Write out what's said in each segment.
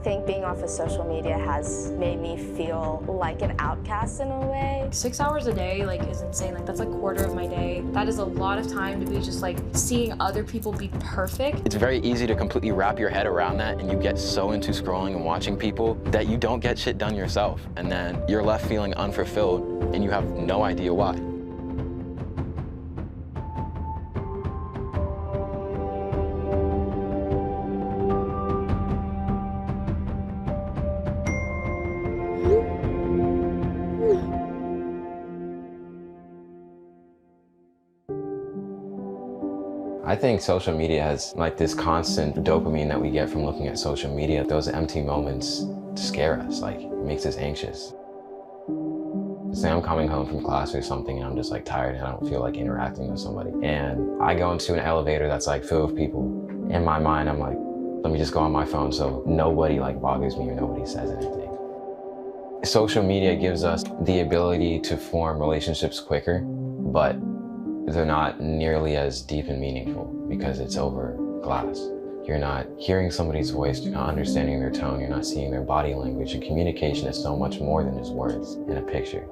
think being off of social media has made me feel like an outcast in a way. 6 hours a day is insane. That's a quarter of my day. That is a lot of time to be just seeing other people be perfect. It's very easy to completely wrap your head around that, and you get so into scrolling and watching people that you don't get shit done yourself, and then you're left feeling unfulfilled and you have no idea why. I think social media has this constant dopamine that we get from looking at social media. Those empty moments scare us, it makes us anxious. Say I'm coming home from class or something and I'm just tired and I don't feel like interacting with somebody. And I go into an elevator that's filled with people. In my mind, I'm let me just go on my phone so nobody bothers me or nobody says anything. Social media gives us the ability to form relationships quicker, but they're not nearly as deep and meaningful because it's over glass. You're not hearing somebody's voice, you're not understanding their tone, you're not seeing their body language, and communication is so much more than just words in a picture.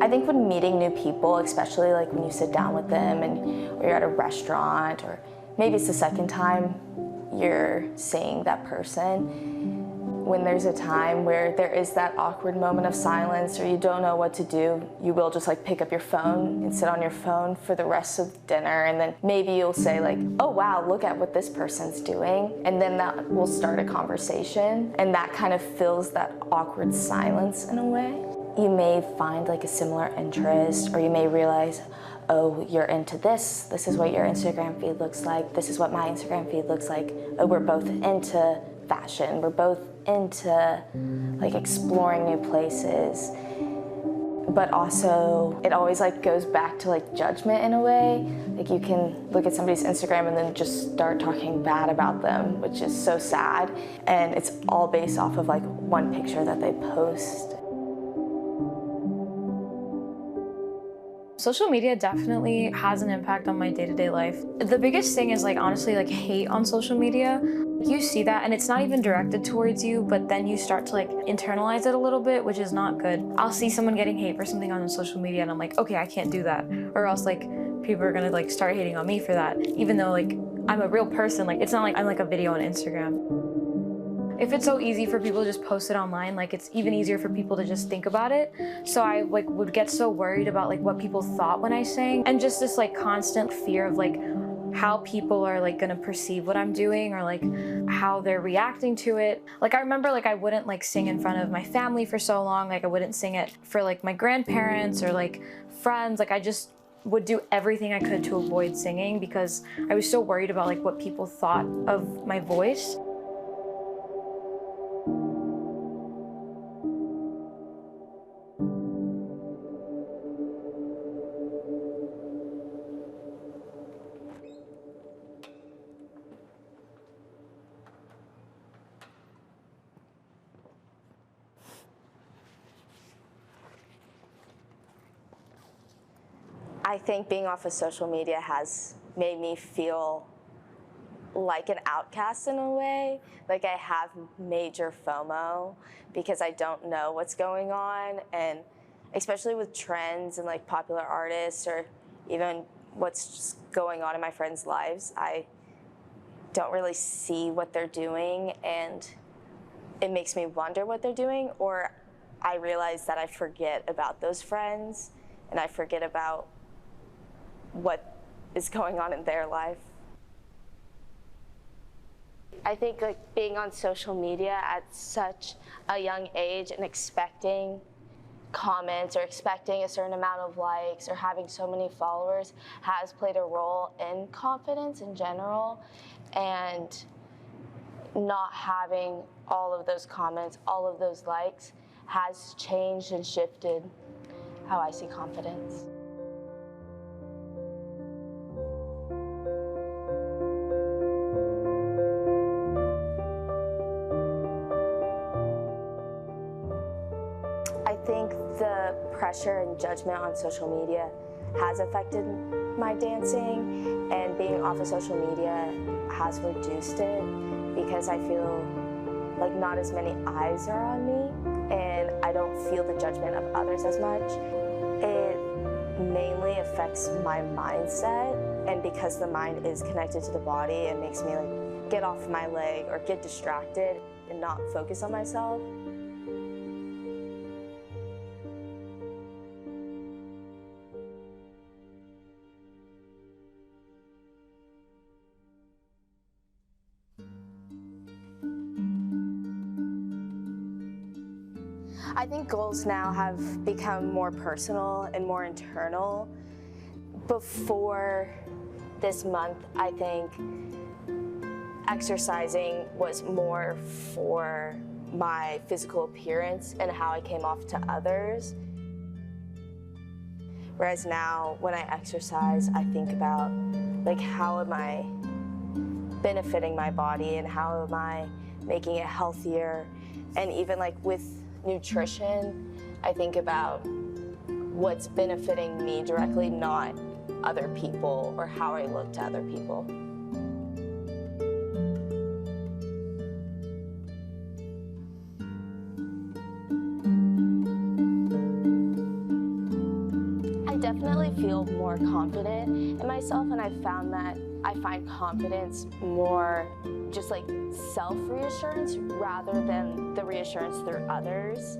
I think when meeting new people, especially when you sit down with them or you're at a restaurant, or maybe it's the second time you're seeing that person, when there's a time where there is that awkward moment of silence or you don't know what to do, you will just pick up your phone and sit on your phone for the rest of dinner, and then maybe you'll say oh wow, look at what this person's doing, and then that will start a conversation, and that kind of fills that awkward silence in a way. You may find a similar interest, or you may realize, oh, you're into this. This is what your Instagram feed looks like. This is what my Instagram feed looks like. Oh, we're both into fashion. We're both into exploring new places. But also, it always goes back to judgment in a way. You can look at somebody's Instagram and then just start talking bad about them, which is so sad. And it's all based off of one picture that they post. Social media definitely has an impact on my day-to-day life. The biggest thing is honestly hate on social media. You see that and it's not even directed towards you, but then you start to internalize it a little bit, which is not good. I'll see someone getting hate for something on social media and I'm okay, I can't do that. Or else people are gonna start hating on me for that. Even though I'm a real person, it's not I'm a video on Instagram. If it's so easy for people to just post it online, it's even easier for people to just think about it. So I would get so worried about what people thought when I sang, and just this constant fear of how people are gonna perceive what I'm doing, or how they're reacting to it. I remember I wouldn't sing in front of my family for so long. I wouldn't sing it for my grandparents or friends. I just would do everything I could to avoid singing because I was so worried about what people thought of my voice. I think being off of social media has made me feel like an outcast in a way. I have major FOMO because I don't know what's going on, and especially with trends and popular artists, or even what's just going on in my friends' lives, I don't really see what they're doing, and it makes me wonder what they're doing, or I realize that I forget about those friends and I forget about what is going on in their life. I think being on social media at such a young age and expecting comments or expecting a certain amount of likes or having so many followers has played a role in confidence in general, and not having all of those comments, all of those likes has changed and shifted how I see confidence. I think the pressure and judgment on social media has affected my dancing, and being off of social media has reduced it because I feel like not as many eyes are on me and I don't feel the judgment of others as much. It mainly affects my mindset, and because the mind is connected to the body, it makes me like get off my leg or get distracted and not focus on myself. I think goals now have become more personal and more internal. Before this month, I think exercising was more for my physical appearance and how I came off to others. Whereas now, when I exercise, I think about like how am I benefiting my body and how am I making it healthier. And even like with nutrition, I think about what's benefiting me directly, not other people or how I look to other people. I definitely feel more confident in myself, and I've found that I find confidence more just like self-reassurance rather than the reassurance through others.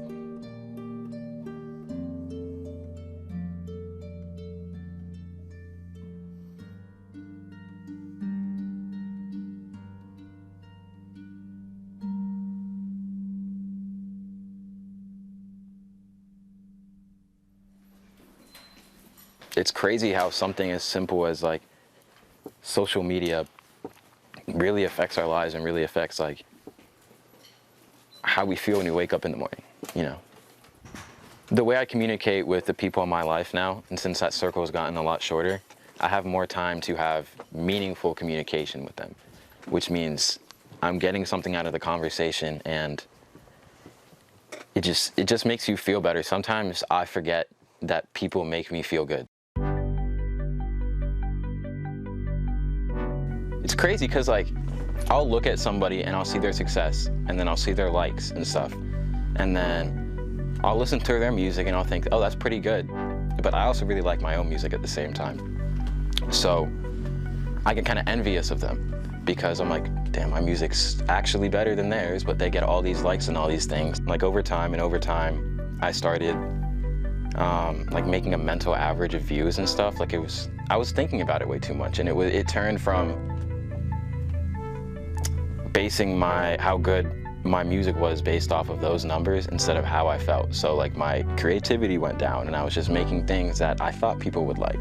It's crazy how something as simple as like social media really affects our lives and really affects like how we feel when we wake up in the morning, you know. The way I communicate with the people in my life now, and since that circle has gotten a lot shorter, I have more time to have meaningful communication with them, which means I'm getting something out of the conversation, and it just makes you feel better. Sometimes I forget that people make me feel good. It's crazy because like I'll look at somebody and I'll see their success, and then I'll see their likes and stuff, and then I'll listen to their music and I'll think, oh, that's pretty good. But I also really like my own music at the same time. So I get kind of envious of them because I'm like, damn, my music's actually better than theirs, but they get all these likes and all these things. Like over time, I started like making a mental average of views and stuff. Like I was thinking about it way too much, and it turned from basing how good my music was based off of those numbers instead of how I felt. So like my creativity went down, and I was just making things that I thought people would like.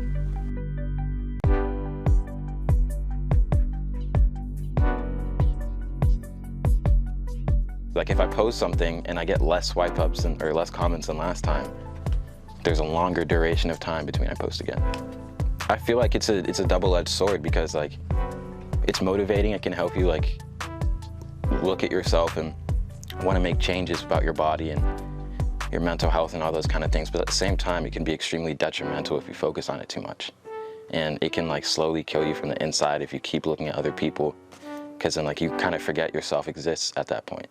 Like if I post something and I get less swipe ups or less comments than last time, there's a longer duration of time between I post again. I feel like it's a double-edged sword because like it's motivating. It can help you like look at yourself and want to make changes about your body and your mental health and all those kind of things. But at the same time, it can be extremely detrimental if you focus on it too much. And it can like slowly kill you from the inside if you keep looking at other people, because then like you kind of forget yourself exists at that point.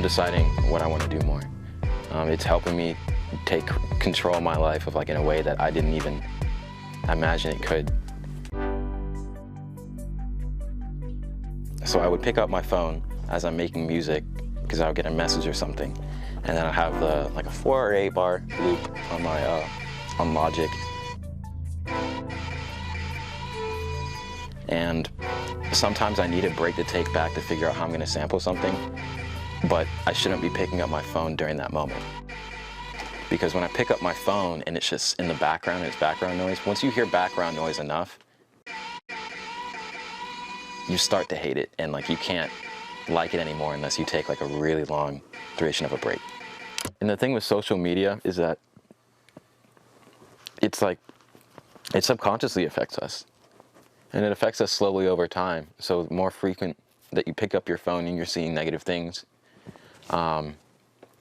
Deciding what I want to do more. It's helping me take control of my life of like in a way that I didn't even imagine it could. So I would pick up my phone as I'm making music because I would get a message or something, and then I have like a 4 or 8 bar loop on my on Logic, and sometimes I need a break to take back to figure out how I'm going to sample something. But I shouldn't be picking up my phone during that moment. Because when I pick up my phone and it's just in the background, it's background noise, once you hear background noise enough, you start to hate it, and like you can't like it anymore unless you take like a really long duration of a break. And the thing with social media is that it's like, it subconsciously affects us. And it affects us slowly over time. So the more frequent that you pick up your phone and you're seeing negative things,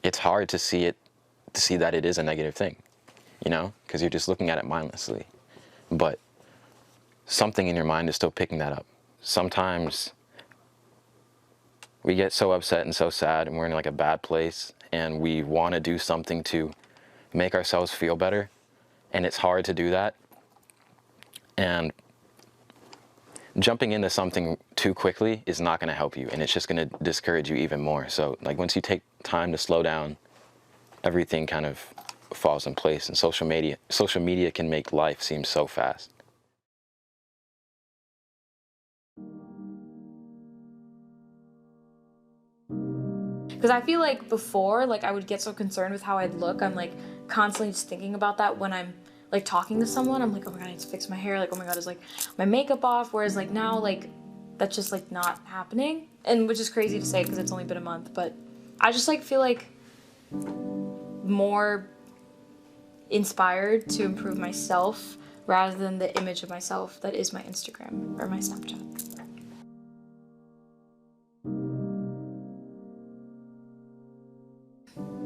it's hard to see that it is a negative thing, you know, because you're just looking at it mindlessly. But something in your mind is still picking that up. Sometimes we get so upset and so sad and we're in like a bad place and we want to do something to make ourselves feel better, and it's hard to do that. And jumping into something too quickly is not going to help you, and it's just going to discourage you even more. So like once you take time to slow down, everything kind of falls in place, and social media can make life seem so fast. Because I feel like before, like I would get so concerned with how I'd look. I'm like constantly just thinking about that when I'm like talking to someone. I'm like, oh my God, I need to fix my hair. Like, oh my God, is like my makeup off? Whereas like now, like that's just like not happening. And which is crazy to say because it's only been a month, but I just like feel like more inspired to improve myself rather than the image of myself that is my Instagram or my Snapchat.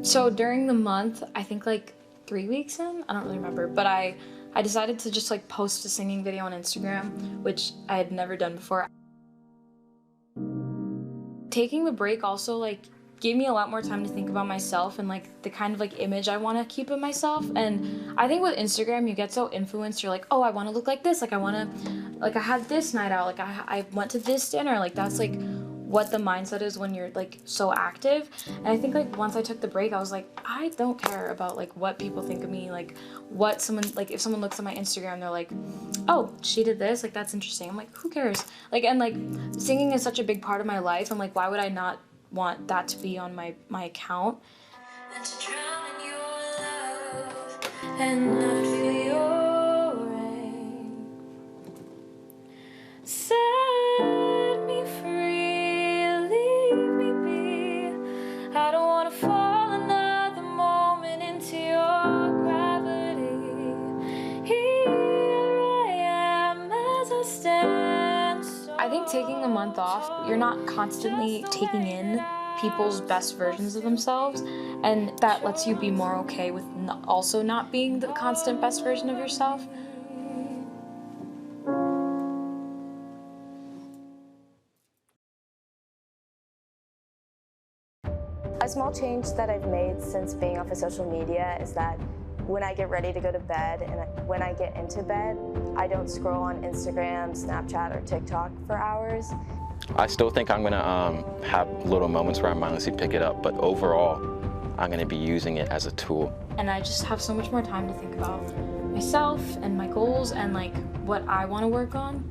So during the month, I think like 3 weeks in, I don't really remember, but I decided to just like post a singing video on Instagram, which I had never done before. Taking the break also like gave me a lot more time to think about myself and like the kind of like image I want to keep of myself. And I think with Instagram, you get so influenced. You're like, oh, I want to look like this. Like I want to, like I had this night out. Like I went to this dinner. Like that's like what the mindset is when you're like so active. And I think like once I took the break, I was like, I don't care about like what people think of me, like what someone, like if someone looks at my Instagram, they're like, oh, she did this, like that's interesting. I'm like, who cares? Like, and like singing is such a big part of my life. I'm like, why would I not want that to be on my account? And to drown in your love and not feel your rain. Set me free, leave me be. I don't want to fall another moment into your gravity. Here I am as I stand. I think taking a month off, you're not constantly taking in people's best versions of themselves, and that lets you be more okay with also not being the constant best version of yourself. A small change that I've made since being off of social media is that when I get ready to go to bed and when I get into bed, I don't scroll on Instagram, Snapchat, or TikTok for hours. I still think I'm gonna have little moments where I mindlessly pick it up, but overall, I'm gonna be using it as a tool. And I just have so much more time to think about myself and my goals and like what I want to work on.